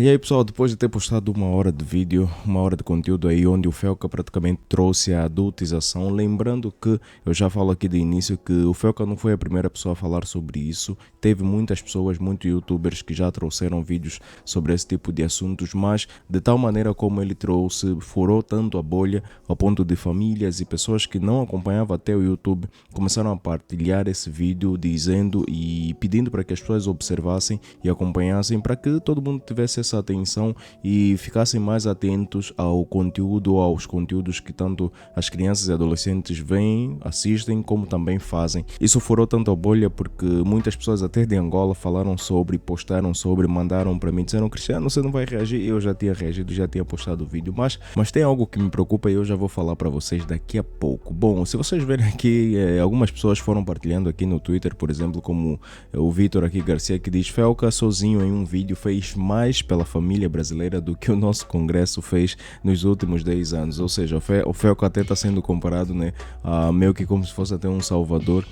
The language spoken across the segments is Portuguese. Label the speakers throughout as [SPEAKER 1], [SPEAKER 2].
[SPEAKER 1] E aí pessoal, depois de ter postado uma hora de vídeo, uma hora de conteúdo aí onde o Felca praticamente trouxe a adultização, lembrando que eu já falo aqui de início que o Felca não foi a primeira pessoa a falar sobre isso, teve muitas pessoas, muitos youtubers que já trouxeram vídeos sobre esse tipo de assuntos, mas de tal maneira como ele trouxe, furou tanto a bolha ao ponto de famílias e pessoas que não acompanhavam até o YouTube começaram a partilhar esse vídeo dizendo e pedindo para que as pessoas observassem e acompanhassem para que todo mundo tivesse essa atenção e ficassem mais atentos ao conteúdo, aos conteúdos que tanto as crianças e adolescentes veem, assistem, como também fazem. Isso furou tanto a bolha porque muitas pessoas até de Angola falaram sobre, postaram sobre, mandaram para mim, disseram: Cristiano, você não vai reagir? Eu já tinha reagido, já tinha postado o vídeo, mas tem algo que me preocupa e eu já vou falar para vocês daqui a pouco. Bom, se vocês verem aqui, algumas pessoas foram partilhando aqui no Twitter, por exemplo, como o Vitor aqui Garcia, que diz: Felca sozinho em um vídeo fez mais pela família brasileira do que o nosso Congresso fez nos últimos 10 anos. Ou seja, o Felca até está sendo comparado, né, a meio que como se fosse até um salvador,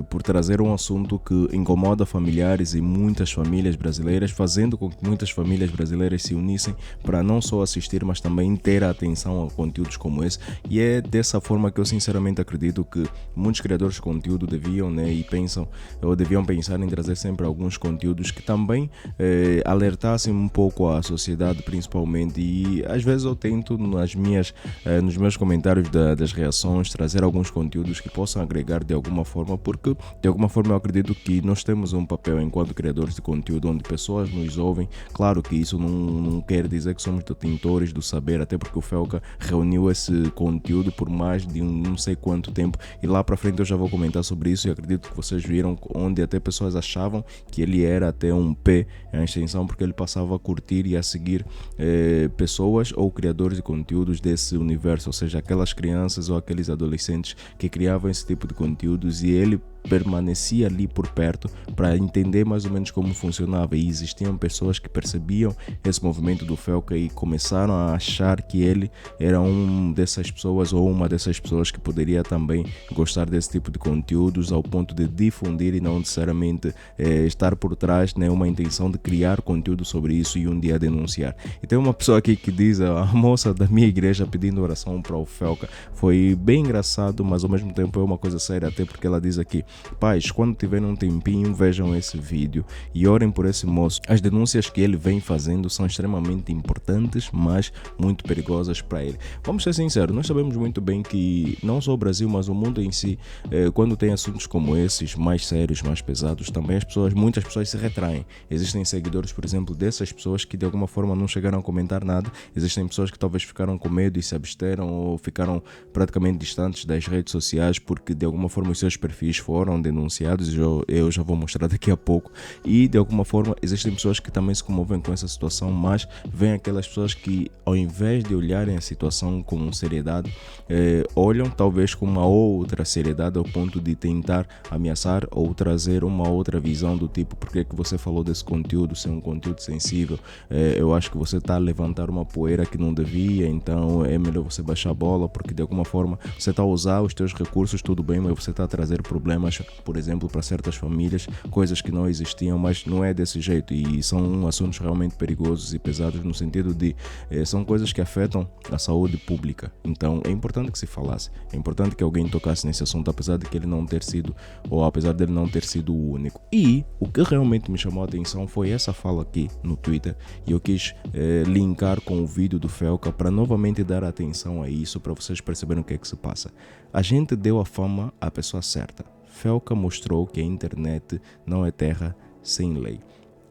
[SPEAKER 1] por trazer um assunto que incomoda familiares e muitas famílias brasileiras, fazendo com que muitas famílias brasileiras se unissem para não só assistir, mas também ter atenção a conteúdos como esse. E é dessa forma que eu sinceramente acredito que muitos criadores de conteúdo deviam, né, e pensam, ou deviam pensar em trazer sempre alguns conteúdos que também alertassem um pouco a sociedade, principalmente. E às vezes eu tento nos meus comentários das reações trazer alguns conteúdos que possam agregar de alguma forma, porque de alguma forma eu acredito que nós temos um papel enquanto criadores de conteúdo onde pessoas nos ouvem. Claro que isso não quer dizer que somos detentores do saber, até porque o Felca reuniu esse conteúdo por mais de não sei quanto tempo, e lá para frente eu já vou comentar sobre isso. E acredito que vocês viram onde até pessoas achavam que ele era até um P em extensão, porque ele passava a curtir e a seguir pessoas ou criadores de conteúdos desse universo, ou seja, aquelas crianças ou aqueles adolescentes que criavam esse tipo de conteúdos, e ele permanecia ali por perto para entender mais ou menos como funcionava. E existiam pessoas que percebiam esse movimento do Felca e começaram a achar que ele era dessas pessoas ou uma dessas pessoas que poderia também gostar desse tipo de conteúdos, ao ponto de difundir e não necessariamente estar por trás, né, uma intenção de criar conteúdo sobre isso e um dia denunciar. E tem uma pessoa aqui que diz: a moça da minha igreja pedindo oração para o Felca. Foi bem engraçado, mas ao mesmo tempo é uma coisa séria, até porque ela diz aqui: pais, quando tiverem um tempinho, vejam esse vídeo e orem por esse moço. As denúncias que ele vem fazendo são extremamente importantes, mas muito perigosas para ele. Vamos ser sinceros, nós sabemos muito bem que não só o Brasil, mas o mundo em si, quando tem assuntos como esses, mais sérios, mais pesados, também muitas pessoas se retraem. Existem seguidores, por exemplo, dessas pessoas que de alguma forma não chegaram a comentar nada. Existem pessoas que talvez ficaram com medo e se absteram, ou ficaram praticamente distantes das redes sociais porque de alguma forma os seus perfis foram denunciados. Eu já vou mostrar daqui a pouco. E de alguma forma existem pessoas que também se comovem com essa situação, mas vem aquelas pessoas que, ao invés de olharem a situação com seriedade, olham talvez com uma outra seriedade, ao ponto de tentar ameaçar ou trazer uma outra visão do tipo: porque é que você falou desse conteúdo, se é um conteúdo sensível, eu acho que você está a levantar uma poeira que não devia, então é melhor você baixar a bola, porque de alguma forma você está a usar os teus recursos, tudo bem, mas você está a trazer problemas, por exemplo, para certas famílias, coisas que não existiam. Mas não é desse jeito, e são assuntos realmente perigosos e pesados, no sentido de são coisas que afetam a saúde pública. Então é importante que se falasse, é importante que alguém tocasse nesse assunto, apesar de que ele não ter sido, ou apesar dele não ter sido o único. E o que realmente me chamou a atenção foi essa fala aqui no Twitter, e eu quis linkar com o vídeo do Felca para novamente dar atenção a isso, para vocês perceberem o que é que se passa. A gente deu a fama à pessoa certa. Felca mostrou que a internet não é terra sem lei.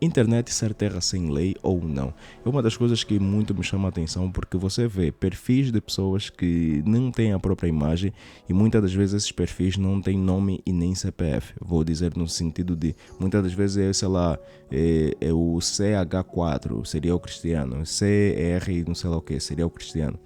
[SPEAKER 1] Internet ser terra sem lei ou não, é uma das coisas que muito me chama a atenção, porque você vê perfis de pessoas que não têm a própria imagem, e muitas das vezes esses perfis não têm nome e nem CPF. Vou dizer no sentido de, muitas das vezes sei lá, é o CH4, seria o Cristiano, CR não sei lá o que, seria o Cristiano.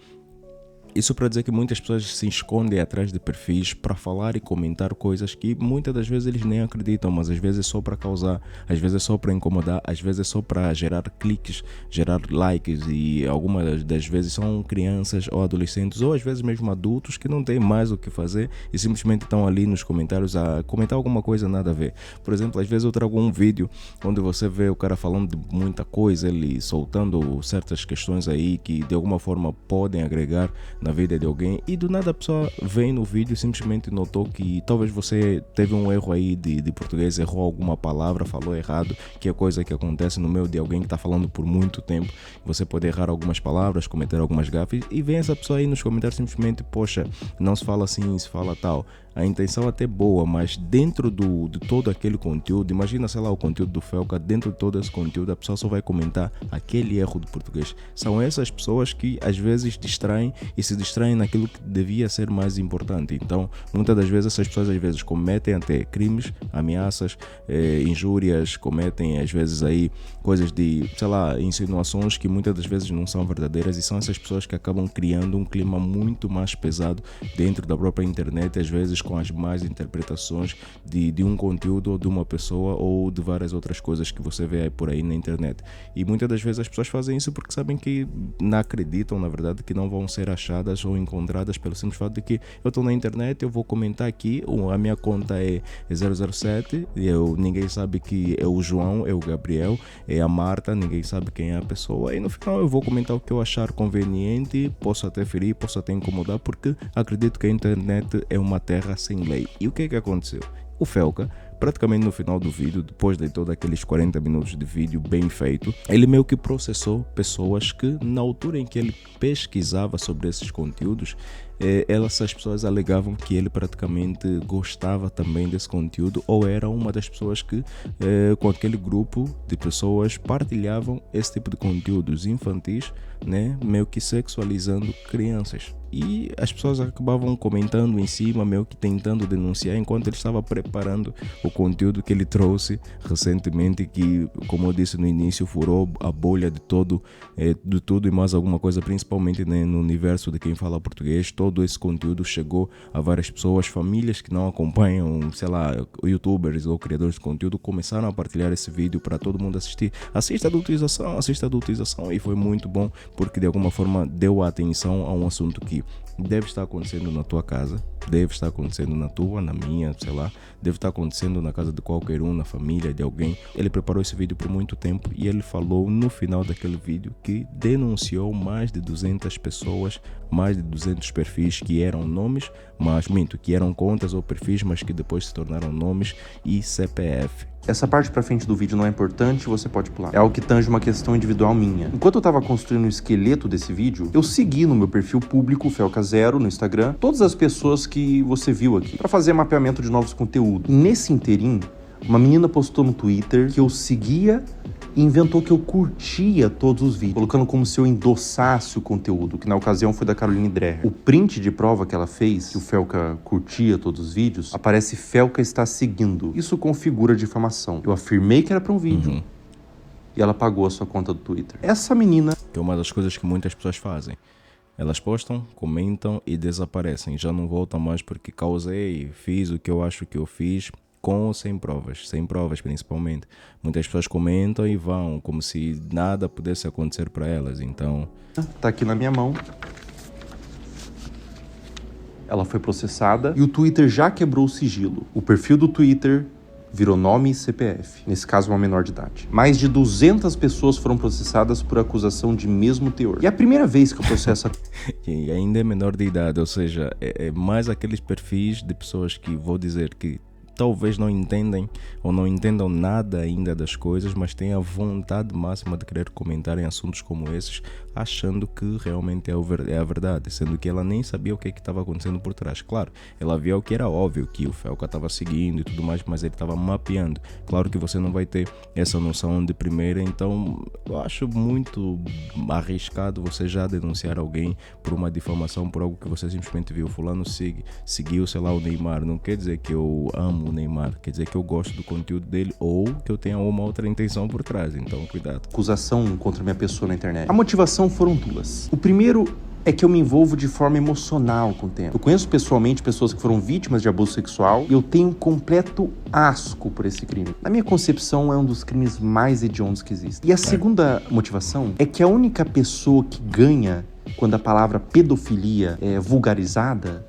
[SPEAKER 1] Isso para dizer que muitas pessoas se escondem atrás de perfis para falar e comentar coisas que muitas das vezes eles nem acreditam, mas às vezes é só para causar, às vezes é só para incomodar, às vezes é só para gerar cliques, gerar likes, e algumas das vezes são crianças ou adolescentes ou às vezes mesmo adultos que não têm mais o que fazer e simplesmente estão ali nos comentários a comentar alguma coisa nada a ver. Por exemplo, às vezes eu trago um vídeo onde você vê o cara falando de muita coisa, ele soltando certas questões aí que de alguma forma podem agregar na vida de alguém, e do nada a pessoa vem no vídeo e simplesmente notou que talvez você teve um erro aí de português, errou alguma palavra, falou errado, que é coisa que acontece no meio de alguém que está falando por muito tempo. Você pode errar algumas palavras, cometer algumas gafes, e vem essa pessoa aí nos comentários simplesmente, poxa, não se fala assim, se fala tal. A intenção até boa, mas dentro de todo aquele conteúdo, imagina, sei lá, o conteúdo do Felca, dentro de todo esse conteúdo a pessoa só vai comentar aquele erro de português. São essas pessoas que às vezes distraem e se distraem naquilo que devia ser mais importante. Então, muitas das vezes essas pessoas às vezes cometem até crimes, ameaças, injúrias, cometem às vezes aí coisas de, sei lá, insinuações que muitas das vezes não são verdadeiras, e são essas pessoas que acabam criando um clima muito mais pesado dentro da própria internet, às vezes com as más interpretações de um conteúdo ou de uma pessoa ou de várias outras coisas que você vê aí por aí na internet. E muitas das vezes as pessoas fazem isso porque sabem que não acreditam, na verdade, que não vão ser achadas ou encontradas pelo simples fato de que eu estou na internet, eu vou comentar aqui, a minha conta é 007, ninguém sabe que é o João, é o Gabriel, é a Marta, ninguém sabe quem é a pessoa, e no final eu vou comentar o que eu achar conveniente, posso até ferir, posso até incomodar, porque acredito que a internet é uma terra sem lei. E o que é que aconteceu? O Felca, praticamente no final do vídeo, depois de todos aqueles 40 minutos de vídeo bem feito, ele meio que processou pessoas que na altura em que ele pesquisava sobre esses conteúdos, essas pessoas alegavam que ele praticamente gostava também desse conteúdo, ou era uma das pessoas que com aquele grupo de pessoas partilhavam esse tipo de conteúdos infantis, né, meio que sexualizando crianças. E as pessoas acabavam comentando em cima, meio que tentando denunciar, enquanto ele estava preparando o conteúdo que ele trouxe recentemente, que, como eu disse no início, furou a bolha de tudo e mais alguma coisa, principalmente, né, no universo de quem fala português. Todo esse conteúdo chegou a várias pessoas, famílias que não acompanham, sei lá, youtubers ou criadores de conteúdo, começaram a partilhar esse vídeo para todo mundo assistir. Assista a utilização, e foi muito bom, porque de alguma forma deu atenção a um assunto que deve estar acontecendo na tua casa, deve estar acontecendo na tua, na minha, sei lá, deve estar acontecendo na casa de qualquer um, na família de alguém. Ele preparou esse vídeo por muito tempo e ele falou no final daquele vídeo que denunciou mais de 200 pessoas, mais de 200 perfis que eram nomes, que eram contas ou perfis, mas que depois se tornaram nomes e CPF.
[SPEAKER 2] Essa parte pra frente do vídeo não é importante, você pode pular. É algo que tange uma questão individual minha. Enquanto eu tava construindo o esqueleto desse vídeo, eu segui no meu perfil público, Felca0, no Instagram, todas as pessoas que você viu aqui, pra fazer mapeamento de novos conteúdos. E nesse interim, uma menina postou no Twitter que eu seguia e inventou que eu curtia todos os vídeos, colocando como se eu endossasse o conteúdo, que na ocasião foi da Caroline Dreher. O print de prova que ela fez, que o Felca curtia todos os vídeos, aparece Felca está seguindo. Isso configura difamação. Eu afirmei que era para um vídeo e ela pagou a sua conta do Twitter. Essa menina...
[SPEAKER 1] Que é uma das coisas que muitas pessoas fazem. Elas postam, comentam e desaparecem. Já não voltam mais porque causei, fiz o que eu acho que eu fiz, com ou sem provas principalmente. Muitas pessoas comentam e vão, como se nada pudesse acontecer para elas, então...
[SPEAKER 2] Tá aqui na minha mão. Ela foi processada e o Twitter já quebrou o sigilo. O perfil do Twitter virou nome e CPF, nesse caso uma menor de idade. Mais de 200 pessoas foram processadas por acusação de mesmo teor. E é a primeira vez que o processo...
[SPEAKER 1] E ainda é menor de idade, ou seja, é mais aqueles perfis de pessoas que, vou dizer que talvez não entendem ou não entendam nada ainda das coisas, mas têm a vontade máxima de querer comentar em assuntos como esses, achando que realmente é a verdade, sendo que ela nem sabia o que estava acontecendo por trás. Claro, ela via o que era óbvio, que o Felca estava seguindo e tudo mais, mas ele estava mapeando. Claro que você não vai ter essa noção de primeira, então eu acho muito arriscado você já denunciar alguém por uma difamação, por algo que você simplesmente viu. Fulano seguiu, sei lá, o Neymar. Não quer dizer que eu amo o Neymar, quer dizer que eu gosto do conteúdo dele ou que eu tenha uma outra intenção por trás, então cuidado.
[SPEAKER 2] Acusação contra minha pessoa na internet. A motivação foram duas. O primeiro é que eu me envolvo de forma emocional com o tema. Eu conheço pessoalmente pessoas que foram vítimas de abuso sexual e eu tenho um completo asco por esse crime. Na minha concepção, é um dos crimes mais hediondos que existem. E a segunda motivação é que a única pessoa que ganha quando a palavra pedofilia é vulgarizada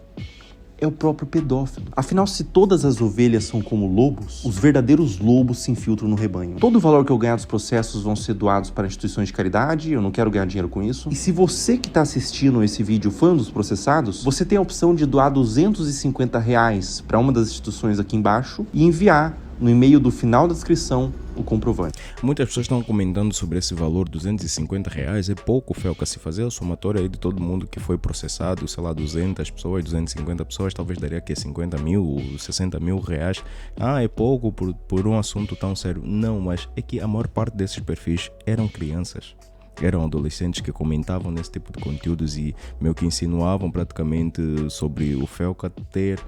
[SPEAKER 2] é o próprio pedófilo. Afinal, se todas as ovelhas são como lobos, os verdadeiros lobos se infiltram no rebanho. Todo o valor que eu ganhar dos processos vão ser doados para instituições de caridade, eu não quero ganhar dinheiro com isso. E se você que está assistindo esse vídeo foi um dos processados, você tem a opção de doar R$250 para uma das instituições aqui embaixo e enviar no e-mail do final da descrição o comprovante.
[SPEAKER 1] Muitas pessoas estão comentando sobre esse valor, R$250, é pouco, Felca, se fazer a somatória aí de todo mundo que foi processado, sei lá, 200 pessoas, 250 pessoas, talvez daria aqui 50 mil, 60 mil reais. Ah, é pouco por um assunto tão sério. Não, mas é que a maior parte desses perfis eram crianças. Eram adolescentes que comentavam nesse tipo de conteúdos e meio que insinuavam praticamente sobre o Felca ter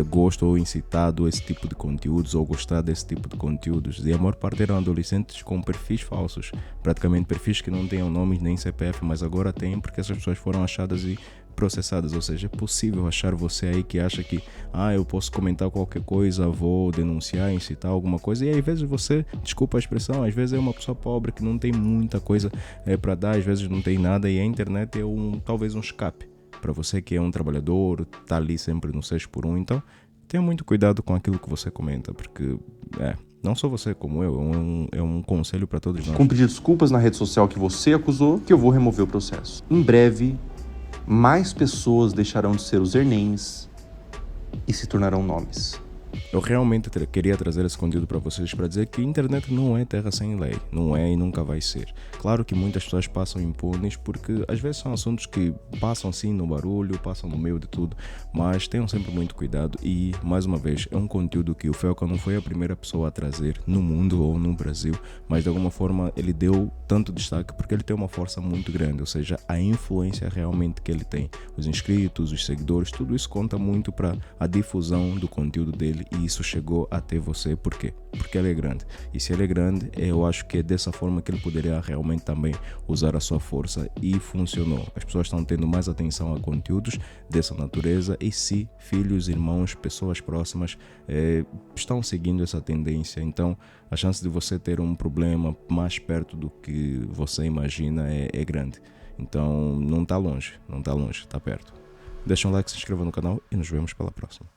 [SPEAKER 1] gosto ou incitado a esse tipo de conteúdos ou gostar desse tipo de conteúdos, e a maior parte eram adolescentes com perfis falsos, praticamente perfis que não tinham nomes nem CPF, mas agora têm porque essas pessoas foram achadas e processadas. Ou seja, é possível achar você aí que acha que eu posso comentar qualquer coisa, vou denunciar, incitar alguma coisa, e às vezes você, desculpa a expressão, às vezes é uma pessoa pobre que não tem muita coisa para dar, às vezes não tem nada, e a internet é talvez um escape para você que é um trabalhador, tá ali sempre no 6x1, então tenha muito cuidado com aquilo que você comenta, porque não só você como eu, é um conselho para todos nós.
[SPEAKER 2] Com pedir desculpas na rede social que você acusou, que eu vou remover o processo. Em breve, mais pessoas deixarão de ser os names e se tornarão nomes.
[SPEAKER 1] Eu realmente queria trazer esse conteúdo para vocês para dizer que a internet não é terra sem lei, não é e nunca vai ser. Claro que muitas pessoas passam impunes porque às vezes são assuntos que passam sim no barulho, passam no meio de tudo, mas tenham sempre muito cuidado e, mais uma vez, é um conteúdo que o Felca não foi a primeira pessoa a trazer no mundo ou no Brasil, mas de alguma forma ele deu tanto destaque porque ele tem uma força muito grande, ou seja, a influência realmente que ele tem, os inscritos, os seguidores, tudo isso conta muito para a difusão do conteúdo dele e isso chegou até você. Por quê? Porque ele é grande. E se ele é grande, eu acho que é dessa forma que ele poderia realmente também usar a sua força e funcionou. As pessoas estão tendo mais atenção a conteúdos dessa natureza e se filhos, irmãos, pessoas próximas estão seguindo essa tendência, então a chance de você ter um problema mais perto do que você imagina é grande. Então não está longe, está perto. Deixa um like, se inscreva no canal e nos vemos pela próxima.